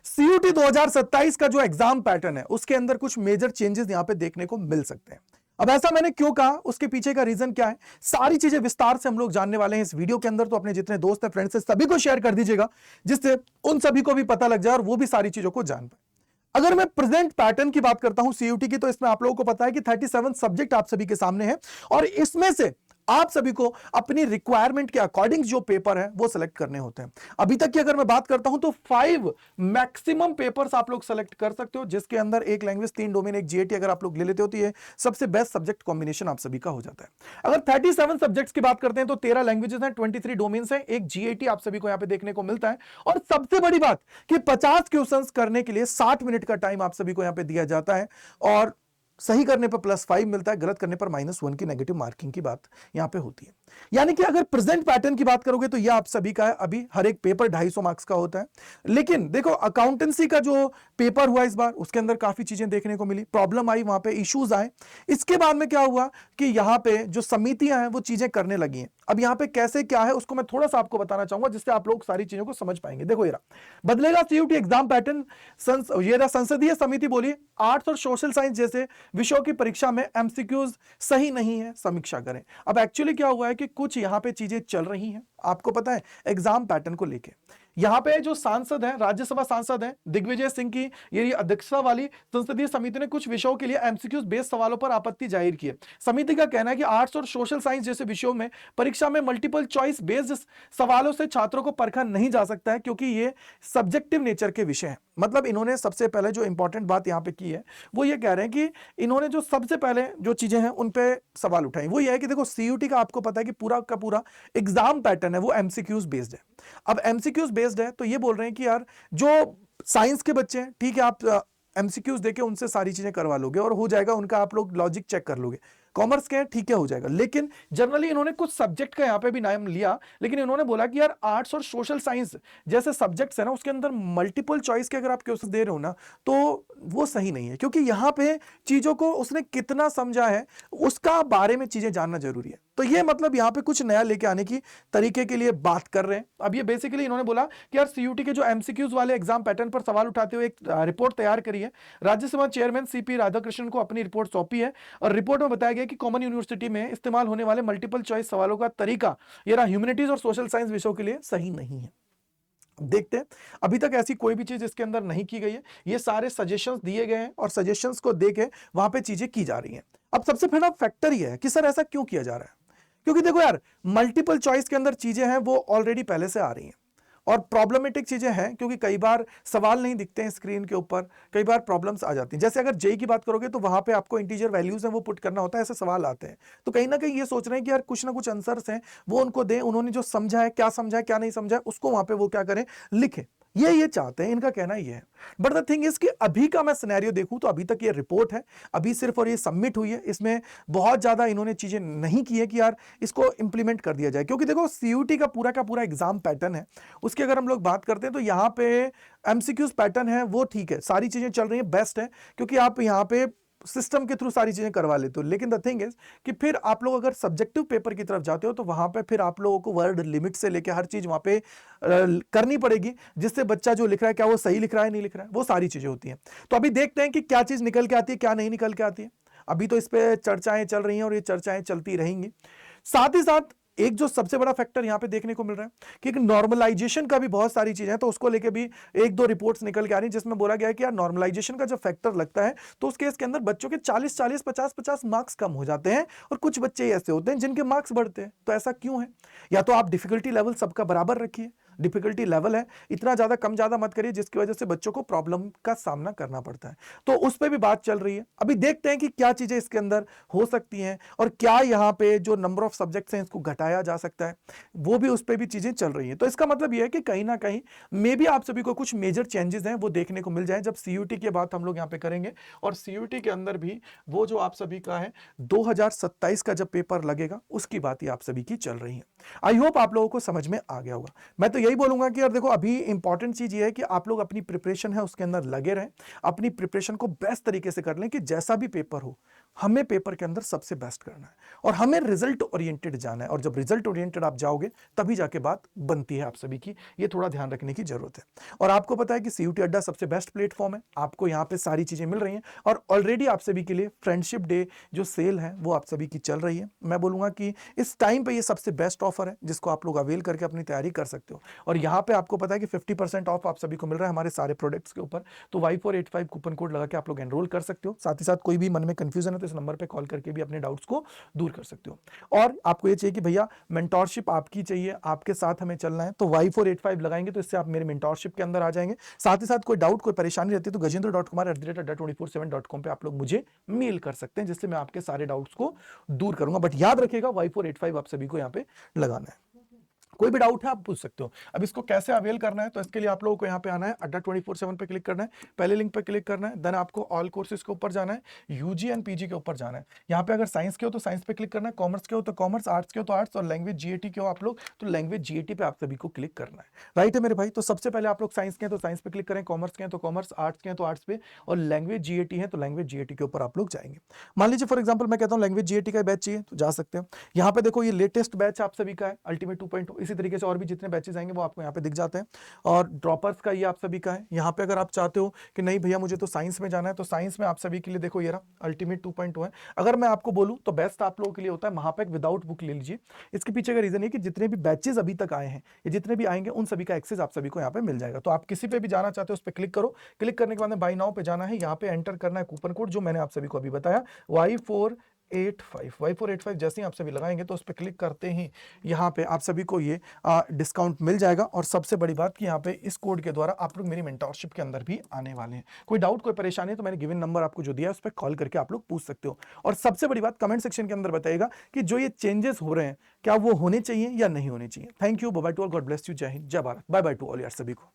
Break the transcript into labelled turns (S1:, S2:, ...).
S1: CUT 2027 का जो exam pattern है उसके अंदर कुछ मेजर चेंजेस यहां पे देखने को मिल सकते हैं। अब ऐसा मैंने क्यों कहा, उसके पीछे का रीजन क्या है, सारी चीजें विस्तार से हम लोग जानने वाले हैं इस वीडियो के अंदर। तो अपने जितने दोस्त हैं, फ्रेंड्स हैं, सभी को शेयर कर दीजिएगा, जिससे उन सभी को भी पता लग जाए और वो भी सारी चीजों को जान पाए। अगर मैं प्रेजेंट पैटर्न की बात करता हूं सीयूटी की, तो इसमें आप लोगों को पता है कि 37 सब्जेक्ट आप सभी के सामने हैं और इसमें से आप सभी को अपनी रिक्वायरमेंट के अकॉर्डिंग जो पेपर है वो सिलेक्ट करने होते हैं। अभी तक की अगर मैं बात करता हूं तो 5 मैक्सिमम पेपर्स आप लोग सेलेक्ट कर सकते हो, जिसके अंदर एक लैंग्वेज, 3 डोमेन, एक जीएटी अगर आप लोग ले लेते हो तो ये सबसे बेस्ट सब्जेक्ट कॉम्बिनेशन आप सभी का हो जाता है। अगर 37 सब्जेक्ट्स की बात करते हैं तो 13 लैंग्वेजेस हैं, 23 डोमेन्स हैं, एक जीएटी आप सभी को यहां पे देखने को मिलता है। और सबसे बड़ी बात कि 50 क्वेश्चंस करने के लिए 60 मिनट का टाइम आप सभी को यहां पे दिया जाता है और सही करने पर +5 मिलता है, गलत करने पर -1 की नेगेटिव मार्किंग की बात यहां पे होती है। यानी कि अगर प्रेजेंट पैटर्न की बात करोगे तो यह आप सभी का है। अभी हर एक पेपर 250 मार्क्स का होता है, लेकिन देखो अकाउंटेंसी का जो पेपर हुआ इस बार उसके अंदर काफी चीजें देखने को मिली, प्रॉब्लम आई, वहां पे इश्यूज आए। इसके बाद में क्या हुआ कि यहां पे जो समितियां हैं वो चीजें करने लगी हैं। अब यहां पे कैसे क्या है उसको मैं थोड़ा सा आपको बताना चाहूंगा, जिससे आप लोग सारी चीजों को समझ पाएंगे। देखो ये रहा बदलेगा सीयूटी एग्जाम पैटर्न। ये रहा संसदीय समिति बोली आर्ट्स और सोशल साइंस जैसे विषयों की परीक्षा में एमसीक्यूज सही नहीं है, समीक्षा करें। अब एक्चुअली क्या हुआ है कि कुछ यहां पे चीजें चल रही हैं, आपको पता है एग्जाम पैटर्न को लेके। यहां पे जो सांसद हैं, राज्यसभा सांसद हैं दिग्विजय सिंह की ये अध्यक्षता वाली संसदीय समिति ने कुछ विषयों के लिए एमसीक्यूज बेस्ड सवालों पर आपत्ति जाहिर की है। समिति का कहना है कि आर्ट्स और सोशल साइंस जैसे विषयों में परीक्षा में मल्टीपल चॉइस बेस्ड सवालों से छात्रों को परखा नहीं जा सकता है, क्योंकि ये सब्जेक्टिव नेचर के विषय हैं। मतलब इन्होंने सबसे पहले जो इंपॉर्टेंट बात यहां पे की है वो ये कह रहे हैं कि इन्होंने जो सबसे पहले जो चीजें हैं उन पे सवाल उठाई, वो ये है कि देखो सीयूटी का आपको पता है कि पूरा का पूरा एग्जाम पैटर्न है वो एमसीक्यूज बेस्ड है। अब एमसीक्यूज बेस्ड है तो ये बोल रहे हैं कि यार जो साइंस के बच्चे हैं, ठीक है, आप एमसीक्यूज देके उनसे सारी चीजें करवा लोगे और हो जाएगा, उनका आप लोग लॉजिक चेक कर लोगे। कॉमर्स के हैं, ठीक है, हो जाएगा। लेकिन जनरली इन्होंने कुछ सब्जेक्ट का यहां पे भी नाम लिया, लेकिन इन्होंने बोला कि यार आर्ट्स और सोशल साइंस जैसे सब्जेक्ट्स है ना उसके अंदर मल्टीपल चॉइस के अगर आप क्वेश्चन दे रहे हो ना तो वो सही नहीं है, क्योंकि यहां पे चीजों को उसने कितना समझा है उसका बारे में चीजें जानना जरूरी है। तो ये मतलब यहां पे कुछ नया लेके आने की तरीके के लिए बात कर रहे हैं। अब ये बेसिकली इन्होंने बोला कि यार सीयूटी के जो एमसीक्यूज वाले एग्जाम पैटर्न पर सवाल उठाते हुए एक रिपोर्ट तैयार करी है। राज्यसभा चेयरमैन सीपी राधाकृष्णन को अपनी रिपोर्ट सौंपी है और रिपोर्ट में बताया गया कि कॉमन यूनिवर्सिटी में इस्तेमाल होने वाले मल्टीपल चॉइस सवालों का तरीका ये रहा ह्यूमैनिटीज और सोशल साइंस विषयों के लिए सही नहीं है। देखते हैं, अभी तक ऐसी कोई भी चीज इसके अंदर नहीं की गई है, ये सारे सजेशंस दिए गए हैं और सजेशंस को देके वहां पे चीजें की जा रही हैं। अब सबसे पहला फैक्टर ये है कि सर ऐसा क्यों किया जा रहा है, क्योंकि देखो यार मल्टीपल चॉइस के अंदर चीजें हैं वो ऑलरेडी पहले से आ रही हैं और प्रॉब्लमेटिक चीजें हैं, क्योंकि कई बार सवाल नहीं दिखते हैं स्क्रीन के ऊपर, कई बार प्रॉब्लम्स आ जाती हैं। जैसे अगर जेई की बात करोगे तो वहां पे आपको इंटीजर वैल्यूज हैं वो पुट करना होता है, ऐसे सवाल आते हैं। तो कहीं ना कहीं ये सोच रहे हैं कि यार कुछ ना कुछ आंसर्स हैं वो उनको दें, उन्होंने जो समझा है, क्या समझा है क्या नहीं समझा है उसको वहां पे वो क्या करें, लिखें। ये चाहते हैं, इनका कहना ये है। बट द थिंग इज कि अभी का मैं सिनेरियो देखूं तो अभी तक ये रिपोर्ट है, अभी सिर्फ और ये सबमिट हुई है, इसमें बहुत ज्यादा इन्होंने चीजें नहीं की है कि यार इसको इंप्लीमेंट कर दिया जाए। क्योंकि देखो सीयूटी का पूरा एग्जाम पैटर्न है, उसकी अगर हम लोग बात करते हैं तो यहाँ पे एमसीक्यूज पैटर्न है वो ठीक है, सारी चीजें चल रही है, बेस्ट है, क्योंकि आप यहाँ पे सिस्टम के थ्रू सारी चीजें करवा लेते हो। लेकिन द थिंग इज कि फिर आप लोग अगर सब्जेक्टिव पेपर की तरफ जाते हो तो वहां पे फिर आप लोगों को वर्ड लिमिट से लेके हर चीज वहां पे करनी पड़ेगी, जिससे बच्चा जो लिख रहा है क्या वो सही लिख रहा है नहीं लिख रहा है, वो सारी चीजें होती हैं। तो अभी देखते हैं कि क्या चीज निकल के आती है क्या नहीं निकल के आती है। अभी तो इस पे चर्चाएं चल रही हैं और ये चर्चाएं चलती रहेंगी। साथ ही साथ एक जो सबसे बड़ा फैक्टर यहां पे देखने को मिल रहा है कि नॉर्मलाइजेशन का भी बहुत सारी चीजें हैं, तो उसको लेके भी एक दो रिपोर्ट्स निकल के आ रही हैं, जिसमें बोला गया है कि यार नॉर्मलाइजेशन का जो फैक्टर लगता है तो उस केस के अंदर बच्चों के 40-40, 50-50 मार्क्स कम हो जाते हैं और कुछ बच्चे ऐसे होते हैं जिनके मार्क्स बढ़ते हैं। तो ऐसा क्यों है? या तो आप डिफिकल्टी लेवल सबका बराबर रखिए, डिफिकल्टी लेवल है इतना ज्यादा कम ज्यादा मत करिए जिसकी वजह से बच्चों को प्रॉब्लम का सामना करना पड़ता है। तो उस पर भी बात चल रही है। अभी देखते हैं कि क्या चीजें इसके अंदर हो सकती हैं और क्या यहाँ पे जो नंबर ऑफ सब्जेक्ट्स हैं इसको घटाया जा सकता है, वो भी उस पर भी चीजें चल रही हैं। तो इसका मतलब यह है कि कहीं ना कहीं मे बी आप सभी को कुछ मेजर चेंजेस हैं वो देखने को मिल जाए जब सीयूटी की बात हम लोग यहाँ पे करेंगे। और सीयूटी के अंदर भी वो जो आप सभी का है 2027 का जब पेपर लगेगा उसकी बात ही आप सभी की चल रही है। आई होप आप लोगों को समझ में आ गया होगा। मैं तो यही बोलूंगा कि यार देखो अभी इंपॉर्टेंट चीज ये है कि आप लोग अपनी प्रिपरेशन है उसके अंदर लगे रहें, अपनी प्रिपरेशन को बेस्ट तरीके से कर लें कि जैसा भी पेपर हो हमें पेपर के अंदर सबसे बेस्ट करना है और हमें रिजल्ट ओरिएंटेड जाना है, और जब रिजल्ट ओरिएंटेड आप जाओगे तभी जाके बात बनती है आप सभी की, ये थोड़ा ध्यान रखने की जरूरत है। और आपको पता है कि सीयूटी अड्डा सबसे बेस्ट प्लेटफॉर्म है, आपको यहाँ पे सारी चीजें मिल रही हैं, और ऑलरेडी आप सभी के लिए फ्रेंडशिप डे जो सेल है वो आप सभी की चल रही है। मैं बोलूंगा कि इस टाइम पे ये सबसे बेस्ट ऑफर है जिसको आप लोग अवेल करके अपनी तैयारी कर सकते हो। और यहाँ पे आपको पता है कि 50% ऑफ आप सभी को मिल रहा है हमारे सारे प्रोडक्ट्स के ऊपर, तो Y485 कूपन कोड लगा के आप लोग एनरोल कर सकते हो। साथ ही साथ कोई भी मन में कंफ्यूजन है तो इस नंबर पे कॉल करके भी अपने डाउट्स को दूर कर सकते हो। और आपको ये चाहिए कि भैया मेंटोरशिप आपकी चाहिए, आपके साथ हमें चलना है, तो Y485 लगाएंगे तो इससे आप मेरे मेंटोरशिप के अंदर आ जाएंगे। साथ ही साथ कोई डाउट कोई परेशानी रहती है तो gajendra.kumar@247.com पे आप लोग मुझे मेल कर सकते हैं, जिससे मैं आपके सारे डाउट्स को दूर करूंगा। बट याद रखिएगा Y485 आप सभी को यहाँ पे लगाना है। कोई भी डाउट है आप पूछ सकते हो। अब इसको कैसे अवेल करना है, तो इसके लिए आप लोगों को यहाँ पे आना है, अड्डा 24/7 पे क्लिक करना है, पहले लिंक पे क्लिक करना है, देन आपको ऑल कोर्सेज के ऊपर जाना है, यूजी एंड पीजी के ऊपर जाना है। यहाँ पे अगर साइंस के हो तो साइंस पे क्लिक करना है, कॉमर्स के हो तो कॉमर्स, आर्ट्स के हो तो आर्ट्स, और लैंग्वेज जीएटी के हो आप लोग तो लैंग्वेज जीएटी पे आप सभी को क्लिक करना है। राइट है मेरे भाई? तो सबसे पहले आप लोग साइंस के हैं तो साइंस पे क्लिक करें, कॉमर्स के हैं तो कॉमर्स, आर्ट्स के हैं तो आर्ट्स पे, और लैंग्वेज जीएटी है तो लैंग्वेज जीएटी के ऊपर आप लोग जाएंगे। मान लीजिए फॉर एग्जाम्पल मैं कहता हूँ लैंग्वेज जीएटी का बैच चाहिए तो जा सकते हैं। यहाँ पे देखो ये लेटेस्ट बैच आप सभी का है अल्टीमेट 2.0, इसी तरीके से और भी जितने बैचेस आएंगे वो आपको यहाँ पे दिख जाते हैं। और ड्रॉपर्स का ये आप सभी का है। यहाँ पे अगर आप चाहते हो कि नहीं भैया मुझे तो साइंस में जाना है, तो साइंस में आप सभी के लिए देखो ये रहा अल्टीमेट 2.0 है। अगर मैं आपको बोलूं तो बेस्ट आप लोगों के लिए होता है महापैक विदाउट बुक ले लीजिए। इसके पीछे का रीजन है कि जितने भी बैचेस अभी तक आए हैं या जितने भी आएंगे उन सभी का एक्सेस आप सभी को यहाँ पे मिल जाएगा। तो आप किसी पे भी जाना चाहते हो उस पर क्लिक करो, क्लिक करने के बाद बाय नाउ पे जाना है, यहाँ पे एंटर करना है कूपन कोड जो मैंने आप सभी को अभी बताया Y485 जैसे ही आप सभी लगाएंगे तो उस पर क्लिक करते ही यहाँ पे आप सभी को ये डिस्काउंट मिल जाएगा। और सबसे बड़ी बात कि यहाँ पे इस कोड के द्वारा आप लोग मेरी मेंटोरशिप के अंदर भी आने वाले हैं। कोई डाउट कोई परेशानी है तो मैंने गिवन नंबर आपको जो दिया है उस पर कॉल करके आप लोग पूछ सकते हो। और सबसे बड़ी बात कमेंट सेक्शन के अंदर बताइएगा कि जो ये चेंजेस हो रहे हैं क्या वो होने चाहिए या नहीं होने चाहिए। Thank you, bye bye to all, God bless you, जय हिंद, जय Bharat, bye bye to all यार सभी को।